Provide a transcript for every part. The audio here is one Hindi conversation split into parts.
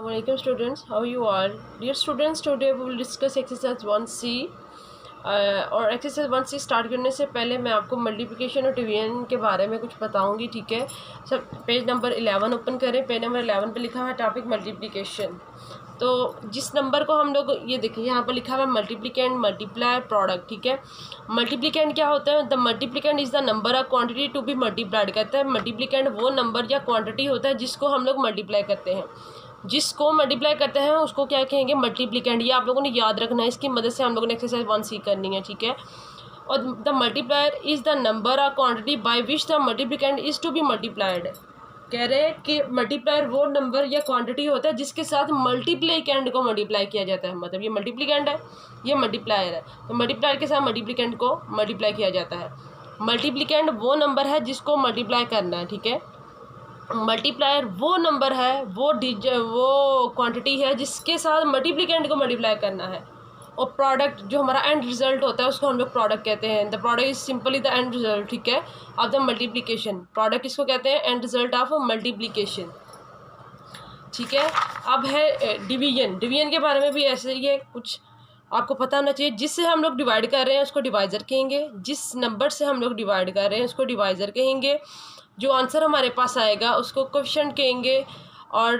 Assalamualaikum students, how you are? Dear students, today we will discuss exercise 1C और एक्सरसाइज 1C स्टार्ट करने से पहले मैं आपको मल्टीप्लिकेशन और डिवीजन के बारे में कुछ बताऊंगी, ठीक है। सब पेज नंबर 11 ओपन करें। पेज नंबर 11 पे लिखा हुआ है टॉपिक मल्टीप्लिकेशन। तो जिस नंबर को हम लोग ये देखिए यहाँ पर लिखा हुआ है मल्टीप्लिकेंट, मल्टीप्लायर, प्रोडक्ट, ठीक है। मल्टीप्लिकेंट क्या होता है? The multiplicand is the number of quantity to be multiplied. कहता है मल्टीप्लिकेंट वो नंबर या क्वांटिटी होता है जिसको हम लोग मल्टीप्लाई करते हैं। जिसको मल्टीप्लाई करते हैं उसको क्या कहेंगे? मल्टीप्लिकेंट। ये आप लोगों ने याद रखना है, इसकी मदद से हम लोगों ने एक्सरसाइज 1C करनी है, ठीक है। और the multiplier is the number of quantity by which the multiplicand is to be multiplied. कह रहे हैं कि मल्टीप्लायर वो नंबर या क्वांटिटी होता है जिसके साथ मल्टीप्लिकेंट को मल्टीप्लाई किया जाता है। मतलब ये मल्टीप्लिकेंट है, ये मल्टीप्लायर है, तो मल्टीप्लायर के साथ मल्टीप्लिकेंट को मल्टीप्लाई किया जाता है। मल्टीप्लिकेंट वो नंबर है जिसको मल्टीप्लाई करना है, ठीक है। मल्टीप्लायर वो नंबर है, वो क्वांटिटी है जिसके साथ मल्टीप्लिकेंट को मल्टीप्लाई करना है। और प्रोडक्ट जो हमारा एंड रिजल्ट होता है उसको हम लोग प्रोडक्ट कहते हैं। The product is simply the end result, ठीक है, ऑफ द मल्टीप्लिकेशन। प्रोडक्ट इसको कहते हैं एंड रिजल्ट ऑफ मल्टीप्लिकेशन, ठीक है। अब है डिवीजन। डिवीजन के बारे में भी ऐसे ही है, कुछ आपको पता होना चाहिए। जिससे हम लोग डिवाइड कर रहे हैं उसको डिवाइज़र कहेंगे। जिस नंबर से हम लोग डिवाइड कर रहे हैं उसको डिवाइज़र कहेंगे। जो आंसर हमारे पास आएगा उसको कोएफिशिएंट कहेंगे। और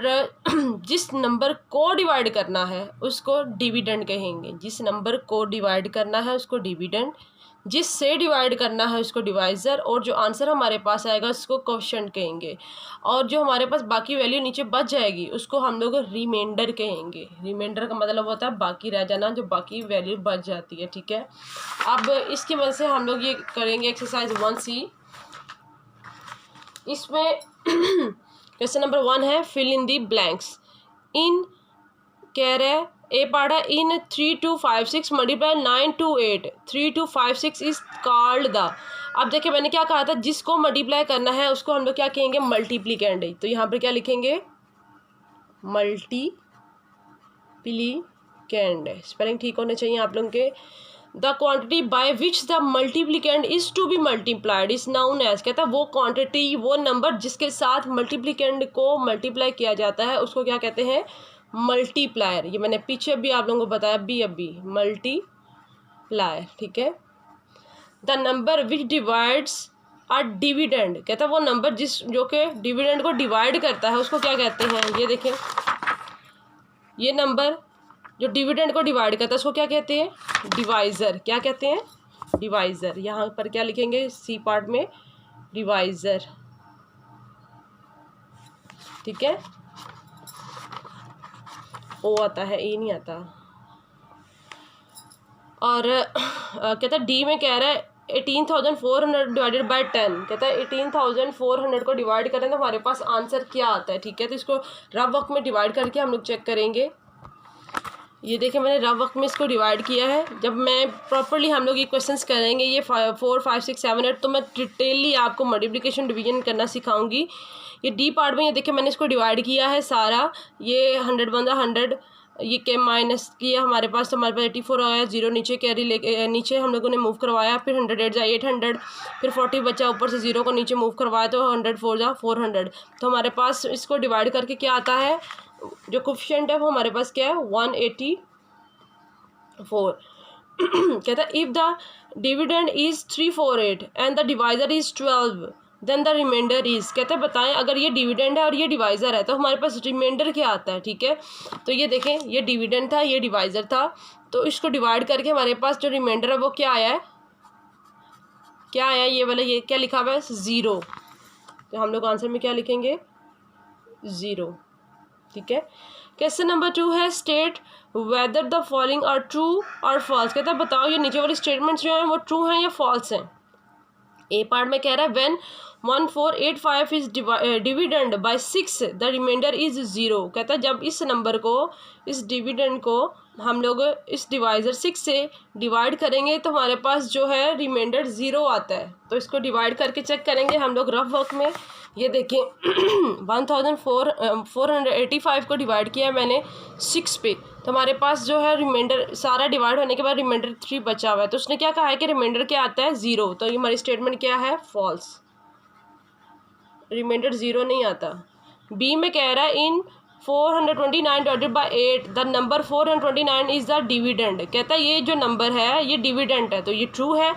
जिस नंबर को डिवाइड करना है उसको डिविडेंड कहेंगे। जिस नंबर को डिवाइड करना है उसको डिविडेंड, जिससे डिवाइड करना है उसको डिवाइज़र, और जो आंसर हमारे पास आएगा उसको कोएफिशिएंट कहेंगे। और जो हमारे पास बाकी वैल्यू नीचे बच जाएगी उसको हम लोग रिमाइंडर कहेंगे। रिमाइंडर का मतलब होता है बाकी रह जाना, जो बाकी वैल्यू बच जाती है, ठीक है। अब इसकी वजह से हम लोग ये करेंगे एक्सरसाइज 1C। इसमें क्वेश्चन नंबर 1 है फिल इन दी ब्लैंक्स। इन कह रहे ए पार्ट है इन 3 2 5 6 मल्टीप्लाई 9 2 8 3 2 5 6 इज कॉल्ड द। अब देखिए मैंने क्या कहा था, जिसको मल्टीप्लाई करना है उसको हम लोग क्या कहेंगे? मल्टीप्लिकेंट। तो यहाँ पर क्या लिखेंगे? मल्टीप्लिकेंट। स्पेलिंग ठीक होने चाहिए आप लोगों के। The quantity by which the multiplicand is to be multiplied is known as. कहता है वो क्वांटिटी वो नंबर जिसके साथ मल्टीप्लिकेंट को मल्टीप्लाई किया जाता है उसको क्या कहते हैं? मल्टीप्लायर। ये मैंने पीछे भी आप लोगों को बताया अभी मल्टीप्लायर, ठीक है। The number which divides a dividend. कहता है वो नंबर जो कि डिविडेंड को डिवाइड करता है उसको क्या कहते हैं? ये देखें, ये नंबर जो डिविडेंड को डिवाइड करता है उसको क्या कहते हैं? डिवाइज़र। क्या कहते हैं? डिवाइज़र। यहाँ पर क्या लिखेंगे? सी पार्ट में डिवाइज़र, ठीक है। ओ आता है, ए नहीं आता। और कहता है डी में कह रहा है 18,400 डिवाइडेड बाय 10। कहता है 18,400 को डिवाइड करें तो हमारे पास आंसर क्या आता है, ठीक है। तो इसको रफ वर्क में डिवाइड करके हम लोग चेक करेंगे। ये देखिए मैंने रफ वर्क में इसको डिवाइड किया है। जब मैं प्रॉपरली हम लोग ये क्वेश्चंस करेंगे ये 4 5 6 7 8 तो मैं डिटेलली आपको मल्टीप्लिकेशन डिवीजन करना सिखाऊंगी। ये डी पार्ट में ये देखिए मैंने इसको डिवाइड किया है सारा। ये 100 बंदा 100, ये के माइनस किया हमारे पास, तो हमारे पास 84 आया। 0 नीचे कैरी ले नीचे हम लोगों ने मूव करवाया। फिर 100 8 800, फिर 40 बचा, ऊपर से 0 को नीचे मूव करवाया तो 100 4 400। तो हमारे पास इसको डिवाइड करके क्या आता है? जो कोएफिशिएंट है वो हमारे पास क्या है? 184। कहता है if the dividend is 348 and the divisor is 12 then the remainder is. कहते हैं बताएं अगर ये डिविडेंड है और ये डिवाइज़र है तो हमारे पास रिमाइंडर क्या आता है, ठीक है। तो ये देखें ये डिविडेंड था, ये डिवाइज़र था, तो इसको डिवाइड करके हमारे पास जो रिमाइंडर है वो क्या आया है? क्या आया? ये वाला, ये क्या लिखा हुआ है? 0। तो हम लोग आंसर में क्या लिखेंगे? 0, ठीक है। क्वेश्चन नंबर 2 है state whether the following are true और फॉल्स। कहता है बताओ ये नीचे वाली स्टेटमेंट्स जो हैं वो ट्रू हैं या फॉल्स हैं। ए पार्ट में कह रहा है when 1485 is dividend by 6 the remainder is 0। कहता है जब इस नंबर को, इस डिविडेंड को हम लोग इस डिवाइज़र 6 से डिवाइड करेंगे तो हमारे पास जो है रिमाइंडर 0 आता है। तो इसको डिवाइड करके चेक करेंगे हम लोग रफ वर्क में। ये देखें 1485 को डिवाइड किया मैंने 6 पे, तो हमारे पास जो है रिमाइंडर सारा डिवाइड होने के बाद रिमाइंडर 3 बचा हुआ है। तो उसने क्या कहा है कि रिमाइंडर क्या आता है? 0। तो ये हमारी स्टेटमेंट क्या है? फॉल्स। रिमाइंडर 0 नहीं आता। बी में कह रहा है इन 429 divided by 8, the number 429 is the dividend. कहता है ये जो नंबर है ये डिविडेंड है, तो ये ट्रू है।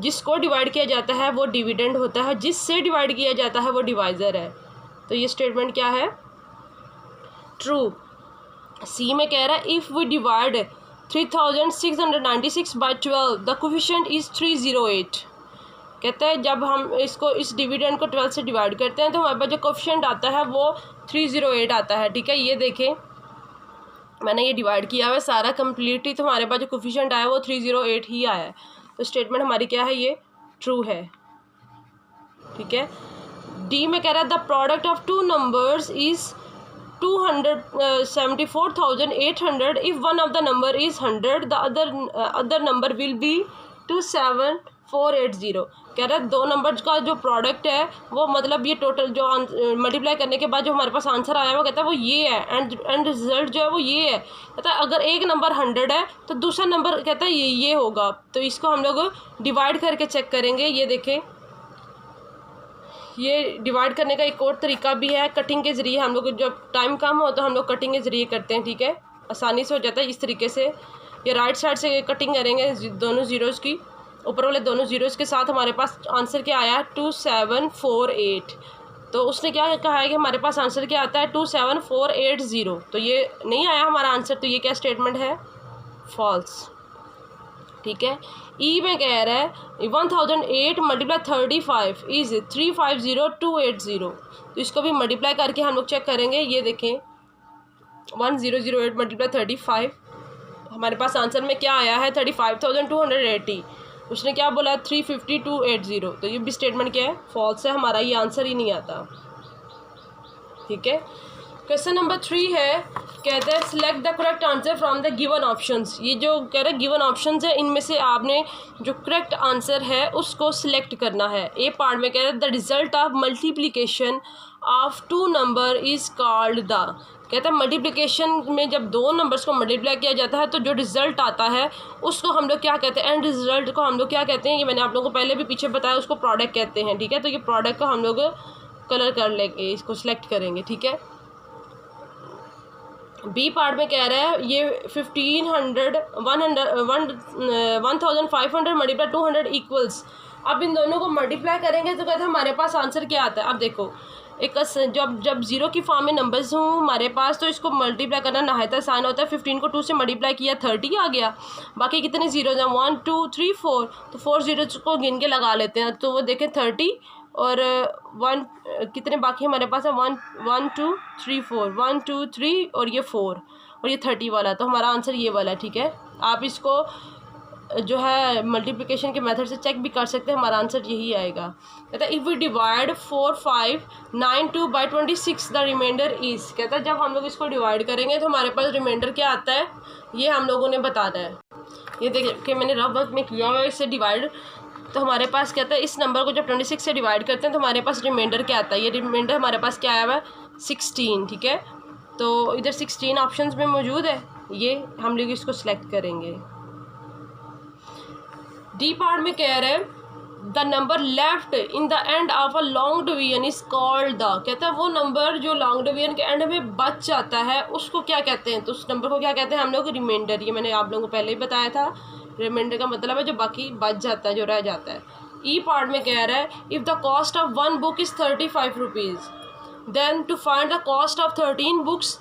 जिसको डिवाइड किया जाता है वो डिविडेंड होता है, जिससे डिवाइड किया जाता है वो डिवाइज़र है। तो ये स्टेटमेंट क्या है? ट्रू। सी में कह रहा है if we divide 3696 by 12 the coefficient is 308। कहता है जब हम इसको इस डिविडेंड को 12 से डिवाइड करते हैं तो हमारे पास जो कोफिशिएंट आता है वो 308 आता है। ठीक है, ये देखें मैंने ये डिवाइड किया हुआ है सारा कम्प्लीटली, तो हमारे पास जो कोफिशिएंट आया वो 308 ही आया है। तो स्टेटमेंट हमारी क्या है? ये ट्रू है। ठीक है। डी में कह रहा है the product of two numbers is 274,800 if one of the number is 100 the other number will be 27480। कह रहा है दो नंबर्स का जो प्रोडक्ट है वो मतलब ये टोटल जो मल्टीप्लाई करने के बाद जो हमारे पास आंसर आया वो कहता है वो ये है, एंड रिजल्ट जो है वो ये है। कहता है अगर एक नंबर 100 है तो दूसरा नंबर कहता है ये होगा। तो इसको हम लोग डिवाइड करके चेक करेंगे। ये देखें, ये डिवाइड करने का एक और तरीका भी है, कटिंग के ज़रिए। हम लोग जब टाइम कम हो तो हम लोग कटिंग के ज़रिए करते हैं। ठीक है, आसानी से हो जाता है इस तरीके से। ये राइट साइड से कटिंग करेंगे दोनों ज़ीरोज़ की, ऊपर वाले दोनों ज़ीरोज़ के साथ हमारे पास आंसर क्या आया है? 2748। तो उसने क्या कहा है कि हमारे पास आंसर क्या आता है? 27480। तो ये नहीं आया हमारा आंसर, तो ये क्या स्टेटमेंट है? फॉल्स। ठीक है। ई में कह रहा है 1008 मल्टीप्लाई 35 इज़ 350280। तो इसको भी मल्टीप्लाई करके हम लोग चेक करेंगे। ये देखें 1008 मल्टीप्लाई 35, हमारे पास आंसर में क्या आया है? 35,280। उसने क्या बोला? 35280। तो ये भी स्टेटमेंट क्या है? फॉल्स है, हमारा ये आंसर ही नहीं आता। ठीक है। क्वेश्चन नंबर 3 है, कहते हैं select the correct answer from the given options. ये जो कह रहे हैं गिवन ऑप्शंस है इनमें से आपने जो करेक्ट आंसर है उसको सिलेक्ट करना है। ए पार्ट में कह रहे हैं the result of multiplication of two number is called the. कहता है मल्टीप्लिकेशन में जब दो नंबर्स को मल्टीप्लाई किया जाता है तो जो रिज़ल्ट आता है उसको हम लोग क्या कहते हैं? एंड रिजल्ट को हम लोग क्या कहते हैं? ये मैंने आप लोगों को पहले भी पीछे बताया, उसको प्रोडक्ट कहते हैं। ठीक है, तो ये प्रोडक्ट को हम लोग कलर कर लेंगे, इसको सिलेक्ट करेंगे। ठीक है। बी पार्ट में कह रहा है ये 1500 मल्टीप्लाई 200 इक्वल्स। अब इन दोनों को मल्टीप्लाई करेंगे तो कहते हैं हमारे पास आंसर क्या आता है? अब देखो एक जब ज़ीरो की फॉर्म में नंबर्स हों हमारे पास तो इसको मल्टीप्लाई करना नहायत आसान होता है। 15 को 2 से मल्टीप्लाई किया 30 आ गया। बाकी कितने ज़ीरोज़ हैं? 1 2 3 4, तो 4 ज़ीरोज़ को गिन के लगा लेते हैं। तो वो देखें 30 और 1 कितने बाकी हमारे पास है? 1 1 2 3 4, 1 2 3 और ये 4 और ये 30 वाला, तो हमारा आंसर ये वाला है। ठीक है, आप इसको जो है मल्टीप्लिकेशन के मेथड से चेक भी कर सकते हैं, हमारा आंसर यही आएगा। कहता है if we divide 4592 by 26 the remainder is. कहता है जब हम लोग इसको डिवाइड करेंगे तो हमारे पास रिमाइंडर क्या आता है ये हम लोगों ने बताना है। ये देखिए मैंने रफ वर्क में किया हुआ है इससे डिवाइड। तो हमारे पास कहता है इस नंबर को जब 26 से डिवाइड करते हैं तो हमारे पास रिमाइंडर क्या आता है? ये रिमाइंडर हमारे पास क्या आया हुआ है? 16। ठीक है, तो इधर 16 ऑप्शंस में मौजूद है, ये हम लोग इसको सिलेक्ट करेंगे। डी पार्ट में कह रहे हैं the number left in the end of a long division is called the. कहता है वो नंबर जो लॉन्ग डिवीजन के एंड में बच जाता है उसको क्या कहते हैं? तो उस नंबर को क्या कहते हैं हम लोग? रिमाइंडर। ये मैंने आप लोगों को पहले ही बताया था, रिमाइंडर का मतलब है जो बाकी बच जाता है, जो रह जाता है। ई पार्ट में कह रहा है if the cost of 1 book is 35 rupees then to find the cost of 13 books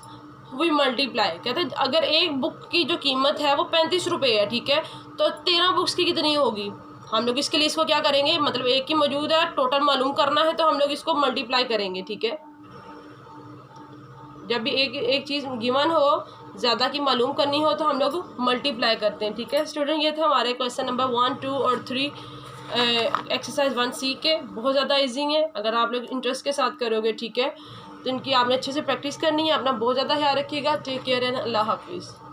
we multiply. कहते हैं अगर एक बुक की जो कीमत है वो 35 रुपये है, ठीक है, तो 13 बुक्स की कितनी होगी? हम लोग इसके लिए इसको क्या करेंगे? मतलब एक ही मौजूद है, टोटल मालूम करना है तो हम लोग इसको मल्टीप्लाई करेंगे। ठीक है, जब भी एक चीज़ गिवन हो, ज़्यादा की मालूम करनी हो तो हम लोग मल्टीप्लाई करते हैं। ठीक है स्टूडेंट, ये थे हमारे क्वेश्चन नंबर 1, 2 और 3 एक्सरसाइज 1C के। बहुत ज़्यादा ईजी है अगर आप लोग इंटरेस्ट के साथ करोगे। ठीक है, तो इनकी आपने अच्छे से प्रैक्टिस करनी है। अपना बहुत ज़्यादा ख्याल रखिएगा। टेक केयर एंड अल्लाह हाफिज़।